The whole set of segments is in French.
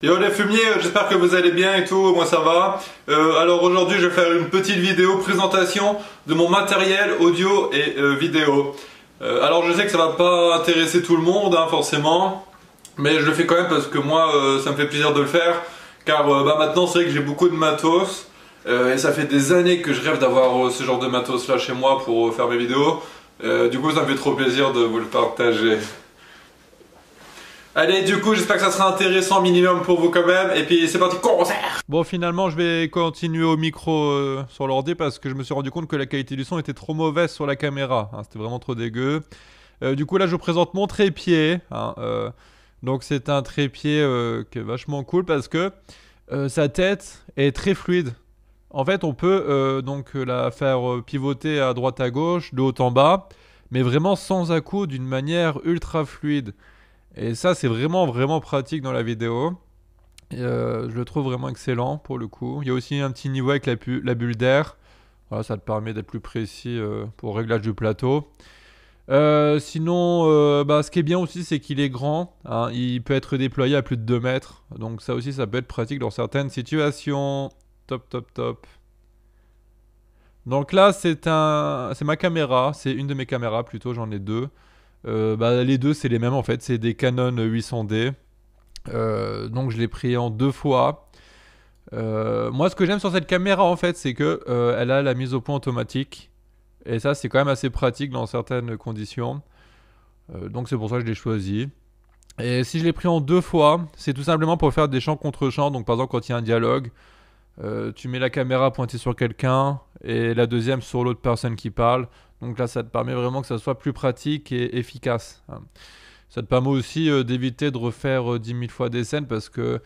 Yo les fumiers, j'espère que vous allez bien et tout, moi ça va. Alors aujourd'hui je vais faire une petite vidéo présentation de mon matériel audio et vidéo. Alors je sais que ça va pas intéresser tout le monde hein, forcément, mais je le fais quand même parce que moi ça me fait plaisir de le faire. Car maintenant c'est vrai que j'ai beaucoup de matos et ça fait des années que je rêve d'avoir ce genre de matos là chez moi pour faire mes vidéos. Du coup ça me fait trop plaisir de vous le partager. Allez, du coup, j'espère que ça sera intéressant minimum pour vous quand même. Et puis, c'est parti, concert! Bon, finalement, je vais continuer au micro sur l'ordi parce que je me suis rendu compte que la qualité du son était trop mauvaise sur la caméra. Hein, c'était vraiment trop dégueu. Du coup, là, je vous présente mon trépied. Hein, donc, c'est un trépied qui est vachement cool parce que sa tête est très fluide. En fait, on peut donc la faire pivoter à droite à gauche, de haut en bas, mais vraiment sans à-coups, d'une manière ultra fluide. Et ça, c'est vraiment pratique dans la vidéo. Et, je le trouve vraiment excellent pour le coup. Il y a aussi un petit niveau avec la bulle d'air. Voilà, ça te permet d'être plus précis pour le réglage du plateau. Sinon, ce qui est bien aussi, c'est qu'il est grand. Hein. Il peut être déployé à plus de 2 mètres. Donc ça aussi, ça peut être pratique dans certaines situations. Top. Donc là, c'est ma caméra. C'est une de mes caméras plutôt, j'en ai deux. Les deux c'est les mêmes en fait, c'est des Canon 800D. Donc je l'ai pris en 2 fois. Moi ce que j'aime sur cette caméra en fait c'est que elle a la mise au point automatique. Et ça c'est quand même assez pratique dans certaines conditions. Donc c'est pour ça que je l'ai choisi. Et si je l'ai pris en 2 fois, c'est tout simplement pour faire des chants contre chants. Donc par exemple quand il y a un dialogue, tu mets la caméra pointée sur quelqu'un et la deuxième sur l'autre personne qui parle. Donc là, ça te permet vraiment que ça soit plus pratique et efficace. Ça te permet aussi d'éviter de refaire 10 000 fois des scènes parce que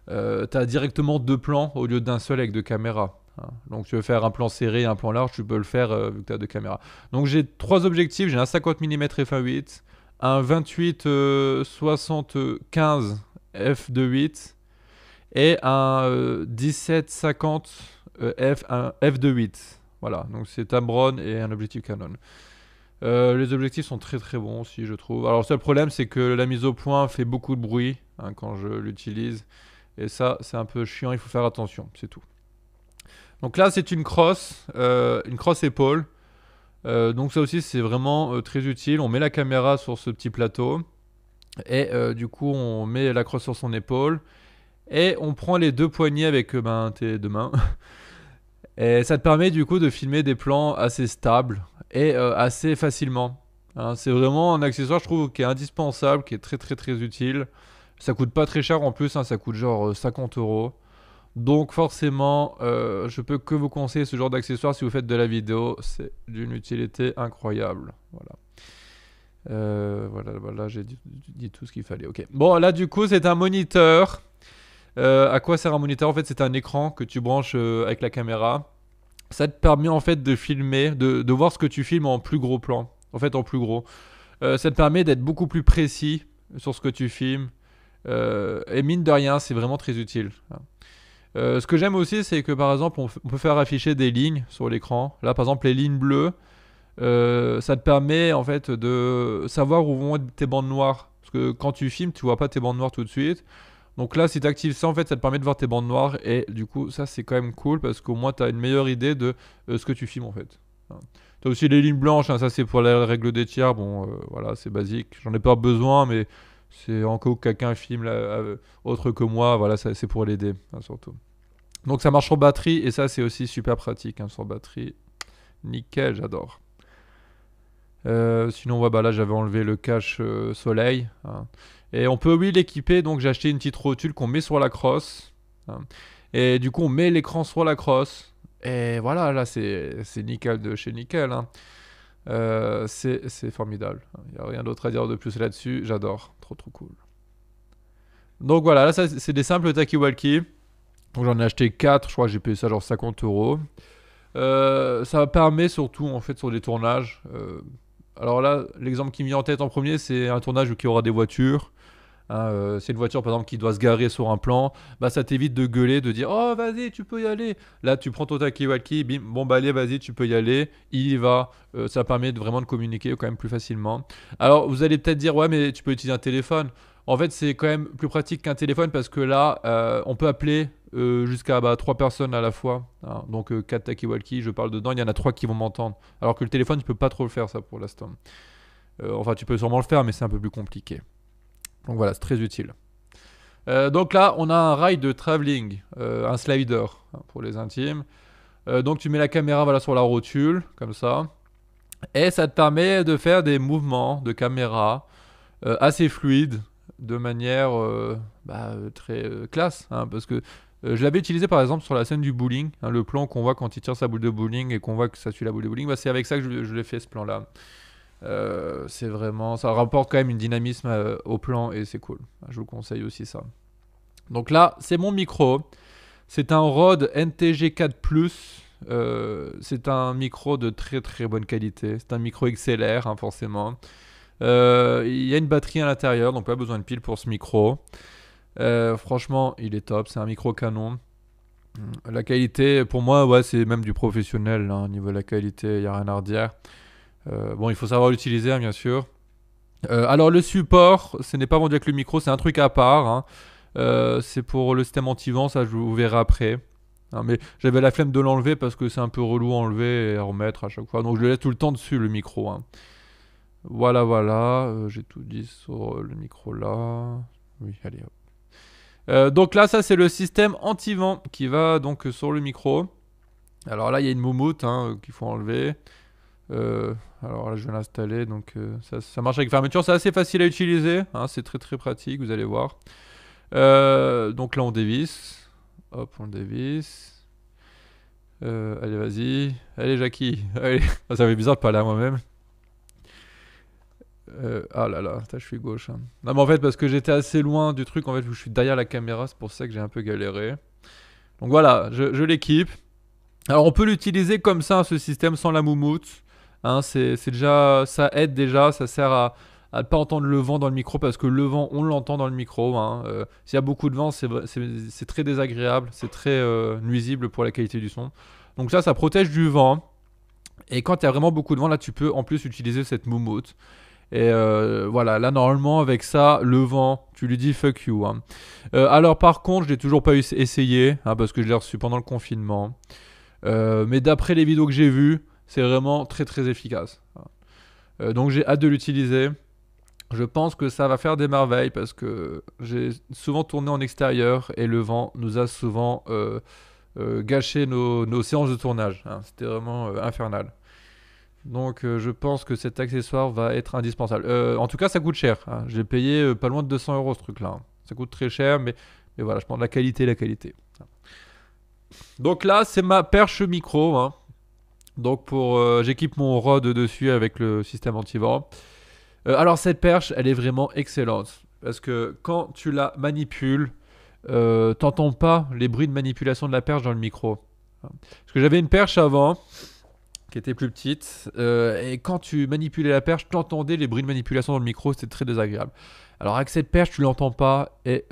tu as directement 2 plans au lieu d'un seul avec 2 caméras. Donc tu veux faire un plan serré et un plan large, tu peux le faire vu que tu as 2 caméras. Donc j'ai 3 objectifs, j'ai un 50 mm f1.8, un 28 75 f2.8 et un 17-50 f2.8. Voilà, donc c'est Tamron et un objectif Canon. Les objectifs sont très bons aussi, je trouve. Alors, le seul problème, c'est que la mise au point fait beaucoup de bruit quand je l'utilise. Et ça, c'est un peu chiant, il faut faire attention, c'est tout. Donc là, c'est une crosse épaule. Donc ça aussi, c'est vraiment très utile. On met la caméra sur ce petit plateau. Et du coup, on met la crosse sur son épaule. Et on prend les 2 poignées avec tes 2 mains. Et ça te permet du coup de filmer des plans assez stables et assez facilement. Hein, c'est vraiment un accessoire, je trouve, qui est indispensable, qui est très utile. Ça coûte pas très cher en plus, hein, ça coûte genre 50 euros. Donc forcément, je peux que vous conseiller ce genre d'accessoire si vous faites de la vidéo. C'est d'une utilité incroyable. Voilà, j'ai dit tout ce qu'il fallait. Ok. Bon, là du coup, c'est un moniteur. À quoi sert un moniteur? En fait, c'est un écran que tu branches avec la caméra. Ça te permet en fait de filmer, de voir ce que tu filmes en plus gros plan. En fait, en plus gros. Ça te permet d'être beaucoup plus précis sur ce que tu filmes. Et mine de rien, c'est vraiment très utile. Ce que j'aime aussi, c'est que par exemple, on peut faire afficher des lignes sur l'écran. Là, par exemple, les lignes bleues, ça te permet en fait de savoir où vont être tes bandes noires. Parce que quand tu filmes, tu vois pas tes bandes noires tout de suite. Donc là, si tu actives ça, en fait, ça te permet de voir tes bandes noires. Et du coup, ça, c'est quand même cool parce qu'au moins, tu as une meilleure idée de ce que tu filmes, en fait. Tu as aussi les lignes blanches. Hein, ça, c'est pour la règle des tiers. Bon, voilà, c'est basique. J'en ai pas besoin, mais c'est en cas où quelqu'un filme autre que moi. Voilà, c'est pour l'aider, hein, surtout. Donc, ça marche sur batterie. Et ça, c'est aussi super pratique. Hein, sur batterie. Nickel, j'adore. Sinon, là, j'avais enlevé le cache soleil. Hein. Et on peut, oui, l'équiper. Donc, j'ai acheté une petite rotule qu'on met sur la crosse. Hein. Et du coup, on met l'écran sur la crosse. Et voilà, là, c'est nickel de chez nickel. Hein. C'est formidable. Il n'y a rien d'autre à dire de plus là-dessus. J'adore. Trop cool. Donc, voilà, là, ça, c'est des simples talkie-walkie. Donc, j'en ai acheté 4. Je crois que j'ai payé ça genre 50 euros. Ça permet surtout, en fait, sur des tournages. Alors là, l'exemple qui me vient en tête en premier, c'est un tournage où il y aura des voitures. Hein, c'est une voiture par exemple qui doit se garer sur un plan, ça t'évite de gueuler, de dire oh vas-y tu peux y aller. Là tu prends ton talkie-walkie, bim, bon allez vas-y tu peux y aller, il y va. Ça permet vraiment de communiquer quand même plus facilement. Alors vous allez peut-être dire ouais mais tu peux utiliser un téléphone. En fait, c'est quand même plus pratique qu'un téléphone parce que là, on peut appeler jusqu'à 3 personnes à la fois. Hein. Donc 4 talkie-walkie, je parle dedans, il y en a 3 qui vont m'entendre. Alors que le téléphone, tu peux pas trop le faire ça pour l'instant. Enfin, tu peux sûrement le faire, mais c'est un peu plus compliqué. Donc voilà, c'est très utile. Donc là, on a un rail de travelling, un slider hein, pour les intimes. Donc tu mets la caméra voilà, sur la rotule, comme ça. Et ça te permet de faire des mouvements de caméra assez fluides, de manière très classe. Hein, parce que je l'avais utilisé par exemple sur la scène du bowling. Hein, le plan qu'on voit quand il tire sa boule de bowling et qu'on voit que ça suit la boule de bowling. Bah, c'est avec ça que je l'ai fait ce plan-là. C'est vraiment... Ça rapporte quand même une dynamisme au plan et c'est cool. Je vous conseille aussi ça. Donc là, c'est mon micro. C'est un Rode NTG4 Plus. C'est un micro de très très bonne qualité. C'est un micro XLR, hein, forcément. Il y a une batterie à l'intérieur, donc pas besoin de pile pour ce micro. Franchement, il est top. C'est un micro canon. La qualité, pour moi, ouais, c'est même du professionnel. Hein, au niveau de la qualité, il n'y a rien à redire. Bon, il faut savoir l'utiliser, hein, bien sûr. Alors, le support, ce n'est pas vendu avec le micro, c'est un truc à part. Hein. C'est pour le système anti-vent, ça je vous verrai après. Hein, mais j'avais la flemme de l'enlever parce que c'est un peu relou à enlever et à remettre à chaque fois. Donc je le laisse tout le temps dessus, le micro. Hein. Voilà, voilà. J'ai tout dit sur le micro là. Oui, allez hop. Donc là, ça c'est le système anti-vent qui va donc sur le micro. Alors là, il y a une moumoute hein, qu'il faut enlever. Alors là, je vais l'installer. Donc ça marche avec fermeture. C'est assez facile à utiliser. Hein, c'est très très pratique, vous allez voir. Donc là, on dévisse. Hop, on le dévisse. Allez, vas-y. Allez, Jackie. Allez. Ça fait bizarre de parler à moi-même. Ah là là, je suis gauche. Hein. Non, mais en fait, parce que j'étais assez loin du truc, en fait, où je suis derrière la caméra, c'est pour ça que j'ai un peu galéré. Donc voilà, je l'équipe. Alors, on peut l'utiliser comme ça, ce système, sans la moumoute. Hein, c'est déjà, ça aide déjà, ça sert à ne pas entendre le vent dans le micro, parce que le vent, on l'entend dans le micro. Hein. S'il y a beaucoup de vent, c'est très désagréable, c'est très nuisible pour la qualité du son. Donc ça protège du vent. Et quand il y a vraiment beaucoup de vent, là, tu peux en plus utiliser cette moumoute. Et voilà, là normalement avec ça, le vent, tu lui dis fuck you. Hein. Alors par contre, je l'ai toujours pas essayé, hein, parce que je l'ai reçu pendant le confinement. Mais d'après les vidéos que j'ai vues, c'est vraiment très très efficace. Donc j'ai hâte de l'utiliser. Je pense que ça va faire des merveilles parce que j'ai souvent tourné en extérieur et le vent nous a souvent gâché nos séances de tournage. Hein. C'était vraiment infernal. Donc je pense que cet accessoire va être indispensable. En tout cas, ça coûte cher. Hein. J'ai payé pas loin de 200 euros ce truc-là. Hein. Ça coûte très cher, mais voilà, je prends la qualité, la qualité. Donc là, c'est ma perche micro. Hein. Donc j'équipe mon Rode dessus avec le système anti-vent. Alors cette perche, elle est vraiment excellente. Parce que quand tu la manipules, t'entends pas les bruits de manipulation de la perche dans le micro. Parce que j'avais une perche avant qui était plus petite, et quand tu manipulais la perche, tu entendais les bruits de manipulation dans le micro, c'était très désagréable. Alors avec cette perche, tu l'entends pas, et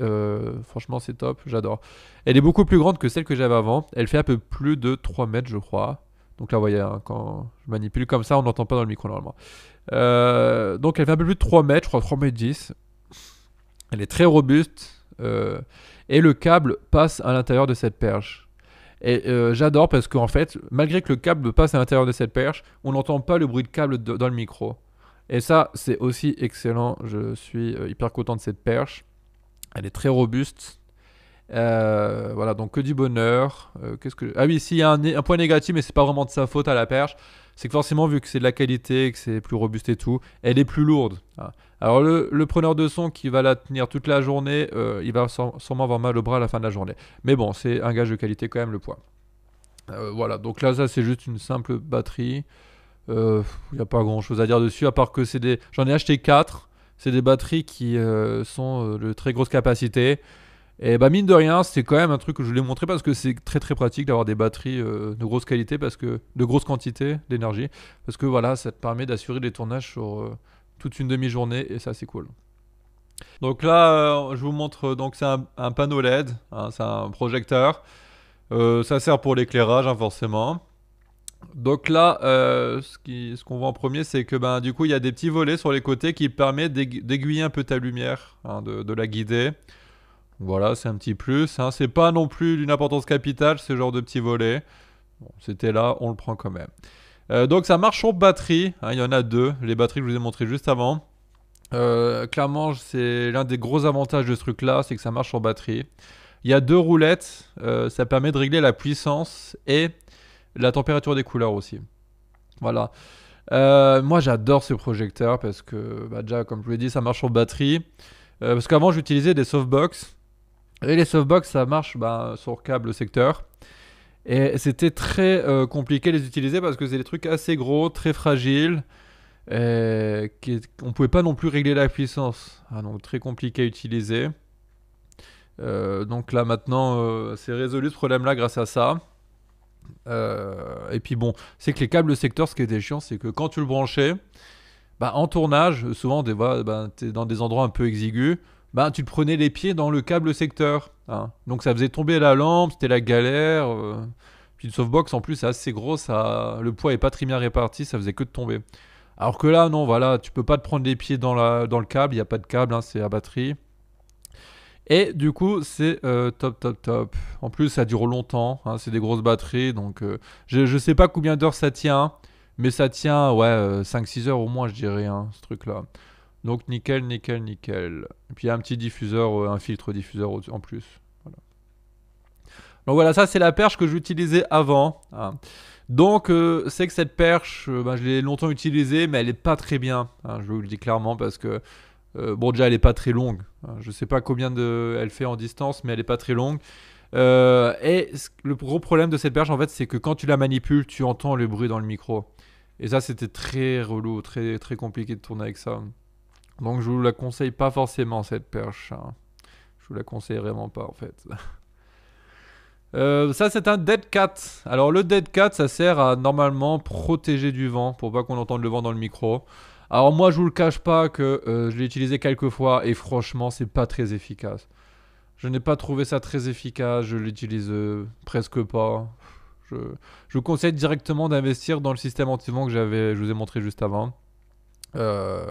franchement c'est top, j'adore. Elle est beaucoup plus grande que celle que j'avais avant, elle fait un peu plus de 3 mètres je crois. Donc là vous voyez, hein, quand je manipule comme ça, on n'entend pas dans le micro normalement. Donc elle fait un peu plus de 3 mètres, je crois 3 mètres 10. Elle est très robuste, et le câble passe à l'intérieur de cette perche. Et j'adore parce qu'en fait, malgré que le câble passe à l'intérieur de cette perche, on n'entend pas le bruit de câble dans le micro. Et ça, c'est aussi excellent. Je suis hyper content de cette perche. Elle est très robuste. Voilà, donc que du bonheur. Ah oui, ici, il y a un point négatif, mais c'est pas vraiment de sa faute à la perche. C'est que forcément, vu que c'est de la qualité, que c'est plus robuste et tout, elle est plus lourde. Alors le preneur de son qui va la tenir toute la journée, il va sûrement avoir mal au bras à la fin de la journée. Mais bon, c'est un gage de qualité quand même, le poids. Voilà, donc là, ça c'est juste une simple batterie. Il n'y a pas grand chose à dire dessus, à part que j'en ai acheté 4. C'est des batteries qui sont de très grosse capacité. Et bah mine de rien, c'est quand même un truc que je voulais montrer parce que c'est très très pratique d'avoir des batteries de grosse qualité, de grosse quantité d'énergie, parce que voilà, ça te permet d'assurer des tournages sur toute une demi-journée et ça c'est cool. Donc là, je vous montre, donc c'est un panneau LED, hein, c'est un projecteur. Ça sert pour l'éclairage, hein, forcément. Donc là, ce qu'on voit en premier, c'est que ben, du coup, il y a des petits volets sur les côtés qui permettent d'aiguiller un peu ta lumière, hein, de la guider. Voilà, c'est un petit plus, hein. C'est pas non plus d'une importance capitale, ce genre de petits volets. Bon, c'était là, on le prend quand même. Donc ça marche sur batterie, hein, il y en a deux, les batteries que je vous ai montrées juste avant. Clairement, c'est l'un des gros avantages de ce truc-là, c'est que ça marche sur batterie. Il y a deux roulettes, ça permet de régler la puissance et la température des couleurs aussi. Voilà. Moi, j'adore ce projecteur parce que, bah, déjà, comme je vous l'ai dit, ça marche sur batterie. Parce qu'avant, j'utilisais des softbox. Et les softbox, ça marche bah, sur câble secteur. Et c'était très compliqué de les utiliser parce que c'est des trucs assez gros, très fragiles. On pouvait pas non plus régler la puissance. Ah, donc très compliqué à utiliser. Donc là maintenant, c'est résolu ce problème-là grâce à ça. Et puis bon, c'est que les câbles secteur, ce qui était chiant, c'est que quand tu le branchais, bah, en tournage, souvent bah, t'es dans des endroits un peu exigus, bah, tu te prenais les pieds dans le câble secteur, hein. Donc ça faisait tomber la lampe, c'était la galère. Puis une softbox en plus c'est assez gros, le poids est pas très bien réparti, ça faisait que de tomber. Alors que là, non, voilà, tu peux pas te prendre les pieds dans le câble, il n'y a pas de câble, hein, c'est à batterie. Et du coup, c'est top, top, top. En plus, ça dure longtemps, hein, c'est des grosses batteries, donc je sais pas combien d'heures ça tient, mais ça tient, ouais, 5-6 heures au moins, je dirais, hein, ce truc-là. Donc nickel, nickel, nickel. Et puis il y a un petit diffuseur, un filtre diffuseur en plus. Voilà. Donc voilà, ça c'est la perche que j'utilisais avant, hein. Donc c'est que cette perche, bah, je l'ai longtemps utilisée, mais elle est pas très bien, hein, je vous le dis clairement parce que bon déjà elle est pas très longue, hein. Je sais pas combien elle fait en distance, mais elle est pas très longue. Le gros problème de cette perche en fait, c'est que quand tu la manipules, tu entends le bruit dans le micro. Et ça c'était très relou, très très compliqué de tourner avec ça. Donc je vous la conseille pas forcément cette perche, hein. Je vous la conseille vraiment pas en fait. Ça c'est un dead cat. Alors le dead cat ça sert à normalement protéger du vent pour pas qu'on entende le vent dans le micro. Alors moi je vous le cache pas que je l'ai utilisé quelques fois et franchement c'est pas très efficace. Je n'ai pas trouvé ça très efficace, je l'utilise presque pas. Je, je vous conseille directement d'investir dans le système anti-vent que je vous ai montré juste avant. Euh,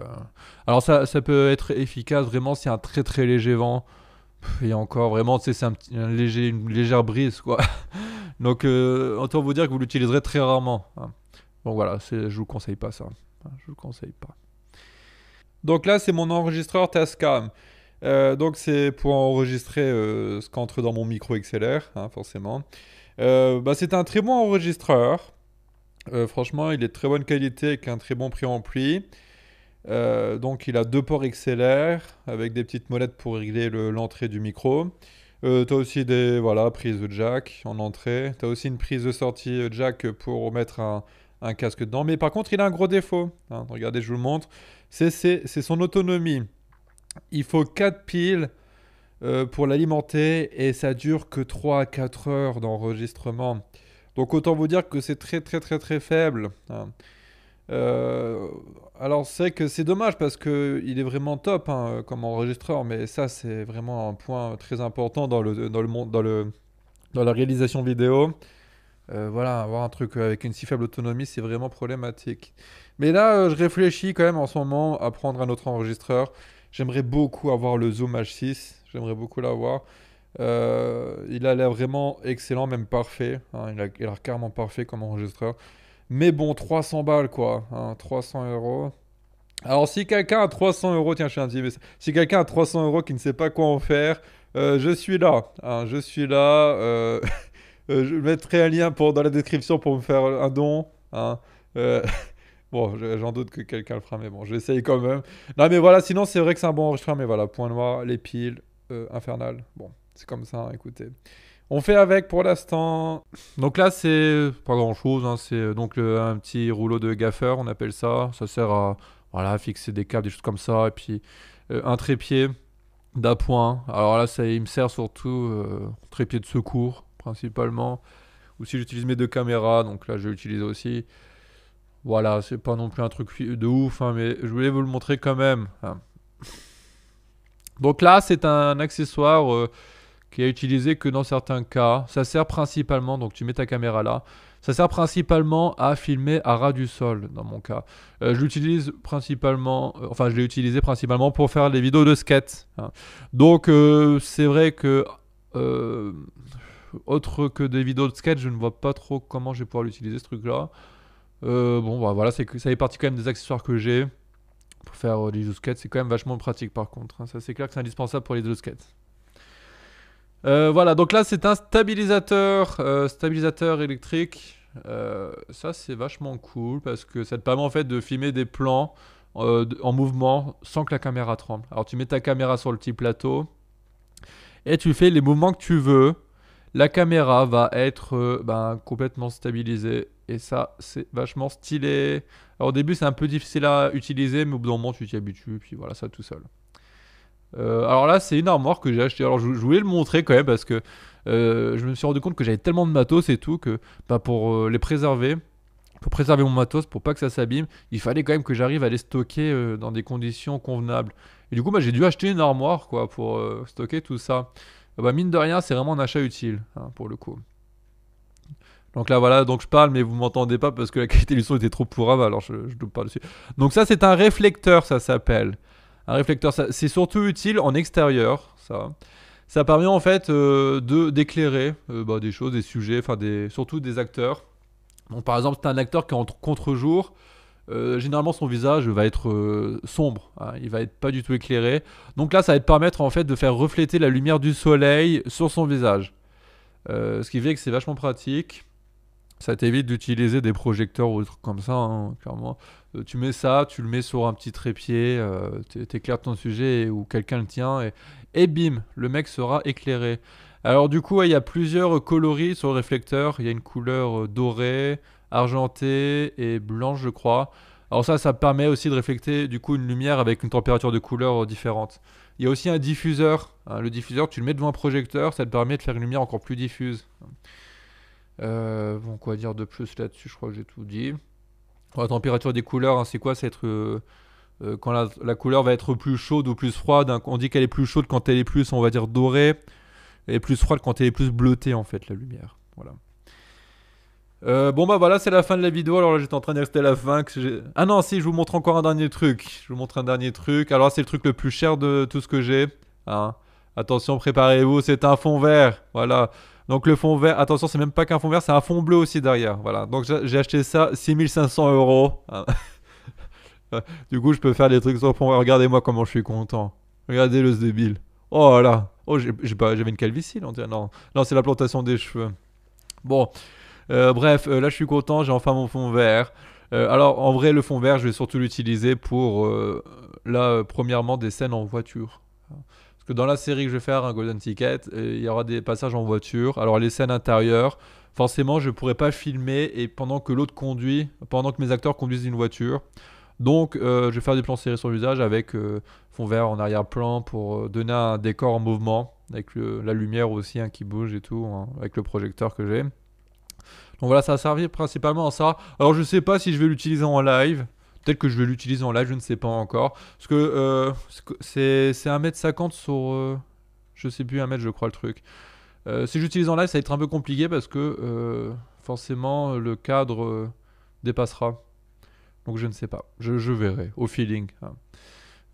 alors ça peut être efficace vraiment s'il y a un très très léger vent. Et encore vraiment, tu sais, c'est une légère brise quoi. Donc autant vous dire que vous l'utiliserez très rarement, hein. Donc voilà, je vous conseille pas ça, hein. Je vous conseille pas. Donc là c'est mon enregistreur Tascam. Donc c'est pour enregistrer ce qu'entre dans mon micro XLR, hein, forcément. Bah, c'est un très bon enregistreur. Franchement, il est de très bonne qualité avec un très bon préampli. Donc il a deux ports XLR avec des petites molettes pour régler l'entrée du micro. T'as aussi des prises de jack en entrée. T'as aussi une prise de sortie jack pour mettre un casque dedans. Mais par contre, il a un gros défaut, hein. Regardez, je vous le montre. C'est son autonomie. Il faut 4 piles pour l'alimenter et ça dure que 3 à 4 heures d'enregistrement. Donc autant vous dire que c'est très très très très faible, hein. Euh, alors c'est que c'est dommage parce que il est vraiment top, hein, comme enregistreur, mais ça c'est vraiment un point très important dans la réalisation vidéo. Voilà, avoir un truc avec une si faible autonomie, c'est vraiment problématique. Mais là, je réfléchis quand même en ce moment à prendre un autre enregistreur. J'aimerais beaucoup avoir le Zoom H6. J'aimerais beaucoup l'avoir. Il a l'air vraiment excellent, même parfait, hein. Il a l'air carrément parfait comme enregistreur. Mais bon, 300 balles quoi, hein, 300 euros. Alors si quelqu'un a 300 euros, tiens, je fais un petit message. Si quelqu'un a 300 euros qui ne sait pas quoi en faire, je suis là, hein, je suis là. Je mettrai un lien dans la description pour me faire un don, hein. Euh, bon, j'en doute que quelqu'un le fera, mais bon, j'essaye quand même. Non, mais voilà, sinon c'est vrai que c'est un bon enregistrement, mais voilà, point noir, les piles, infernal. Bon, c'est comme ça, hein, écoutez. On fait avec pour l'instant. Donc là, c'est pas grand chose, hein. C'est donc un petit rouleau de gaffer, on appelle ça. Ça sert à voilà, fixer des câbles, des choses comme ça. Et puis un trépied d'appoint. Alors là, il me sert surtout trépied de secours, principalement. Ou si j'utilise mes deux caméras, donc là, je vais l'utiliser aussi. Voilà, c'est pas non plus un truc de ouf, hein, mais je voulais vous le montrer quand même, hein. Donc là, c'est un accessoire qui est utilisé que dans certains cas. Ça sert principalement, donc tu mets ta caméra là, ça sert principalement à filmer à ras du sol, dans mon cas. Je l'utilise principalement, enfin je l'ai utilisé principalement pour faire les vidéos de skate. Hein. Donc c'est vrai que, autre que des vidéos de skate, je ne vois pas trop comment je vais pouvoir l'utiliser ce truc-là. Bon, bah, voilà, ça fait partie quand même des accessoires que j'ai pour faire des vidéos de skate. C'est quand même vachement pratique par contre. Hein. Ça c'est clair que c'est indispensable pour les vidéos de skate. Voilà, donc là c'est un stabilisateur électrique. Ça c'est vachement cool parce que ça te permet en fait de filmer des plans en mouvement sans que la caméra tremble. Alors tu mets ta caméra sur le petit plateau et tu fais les mouvements que tu veux. La caméra va être complètement stabilisée et ça c'est vachement stylé. Alors au début c'est un peu difficile à utiliser mais au bout d'un moment tu t'y habitues puis voilà ça tout seul. Alors là, c'est une armoire que j'ai achetée. Alors je voulais le montrer quand même parce que je me suis rendu compte que j'avais tellement de matos et tout que pour les préserver, pour préserver mon matos, pour pas que ça s'abîme, il fallait quand même que j'arrive à les stocker dans des conditions convenables. Et du coup, j'ai dû acheter une armoire quoi pour stocker tout ça. Mine de rien, c'est vraiment un achat utile hein, pour le coup. Donc là voilà, donc je parle mais vous m'entendez pas parce que la qualité du son était trop pourrave alors je loupe pas dessus. Donc ça c'est un réflecteur ça s'appelle. Un réflecteur, c'est surtout utile en extérieur, ça. Ça permet en fait d'éclairer des choses, des sujets, surtout des acteurs. Donc par exemple, c'est un acteur qui est en contre-jour. Généralement, son visage va être sombre. Hein, il va être pas du tout éclairé. Donc là, ça va te permettre en fait de faire refléter la lumière du soleil sur son visage. Ce qui fait que c'est vachement pratique. Ça t'évite d'utiliser des projecteurs ou des trucs comme ça, hein, clairement. Tu mets ça, tu le mets sur un petit trépied, t'éclaires ton sujet ou quelqu'un le tient et bim, le mec sera éclairé. Alors du coup, il y a plusieurs coloris sur le réflecteur. Il y a une couleur dorée, argentée et blanche, je crois. Alors ça permet aussi de refléter du coup une lumière avec une température de couleur différente. Il y a aussi un diffuseur. Hein, le diffuseur, tu le mets devant un projecteur, ça te permet de faire une lumière encore plus diffuse. Bon, quoi dire de plus là-dessus, je crois que j'ai tout dit. La température des couleurs, hein, c'est quoi? C'est être quand la couleur va être plus chaude ou plus froide. Hein, on dit qu'elle est plus chaude quand elle est plus, on va dire, dorée. Et plus froide quand elle est plus bleutée, en fait, la lumière. Voilà. Bon voilà, c'est la fin de la vidéo. Alors là, j'étais en train de rester à la fin. Ah non, si, je vous montre encore un dernier truc. Je vous montre un dernier truc. Alors c'est le truc le plus cher de tout ce que j'ai. Hein. Attention, préparez-vous, c'est un fond vert. Voilà. Donc le fond vert, attention, c'est même pas qu'un fond vert, c'est un fond bleu aussi derrière. Voilà. Donc j'ai acheté ça 6500 euros. Hein. Du coup, je peux faire des trucs sur le fond vert. Regardez-moi comment je suis content. Regardez le débile. Oh là. Oh, j'avais une calvitie là. Non, non, c'est la plantation des cheveux. Bon. Bref, là je suis content, j'ai enfin mon fond vert. Alors en vrai le fond vert je vais surtout l'utiliser pour premièrement des scènes en voiture. Parce que dans la série que je vais faire, un Golden Ticket, il y aura des passages en voiture. Alors les scènes intérieures, forcément je ne pourrai pas filmer et pendant que l'autre conduit, pendant que mes acteurs conduisent une voiture. Donc je vais faire des plans serrés sur le visage avec fond vert en arrière-plan pour donner un décor en mouvement. Avec la lumière aussi hein, qui bouge et tout, hein, avec le projecteur que j'ai. Donc voilà, ça va servir principalement à ça. Alors je sais pas si je vais l'utiliser en live. Peut-être que je vais l'utiliser en live, je ne sais pas encore. Parce que c'est 1m50 sur... je sais plus, 1 mètre je crois le truc. Si j'utilise en live, ça va être un peu compliqué parce que forcément le cadre dépassera. Donc je ne sais pas. Je verrai, au feeling. Hein.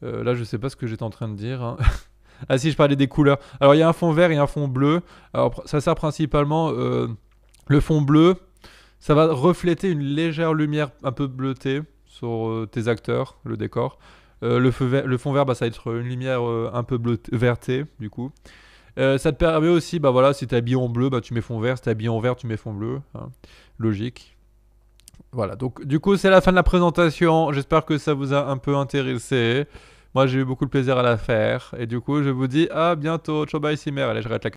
Là je sais pas ce que j'étais en train de dire. Hein. Ah si, je parlais des couleurs. Alors il y a un fond vert et un fond bleu. Alors ça sert principalement... le fond bleu, ça va refléter une légère lumière un peu bleutée sur tes acteurs, le décor. Le fond vert, ça va être une lumière un peu vertée, du coup. Ça te permet aussi, voilà, si t'es habillé en bleu, tu mets fond vert. Si t'es habillé en vert, tu mets fond bleu. Hein. Logique. Voilà, donc du coup, c'est la fin de la présentation. J'espère que ça vous a un peu intéressé. Moi, j'ai eu beaucoup de plaisir à la faire. Et du coup, je vous dis à bientôt. Ciao, bye, Simer. Allez, je rate la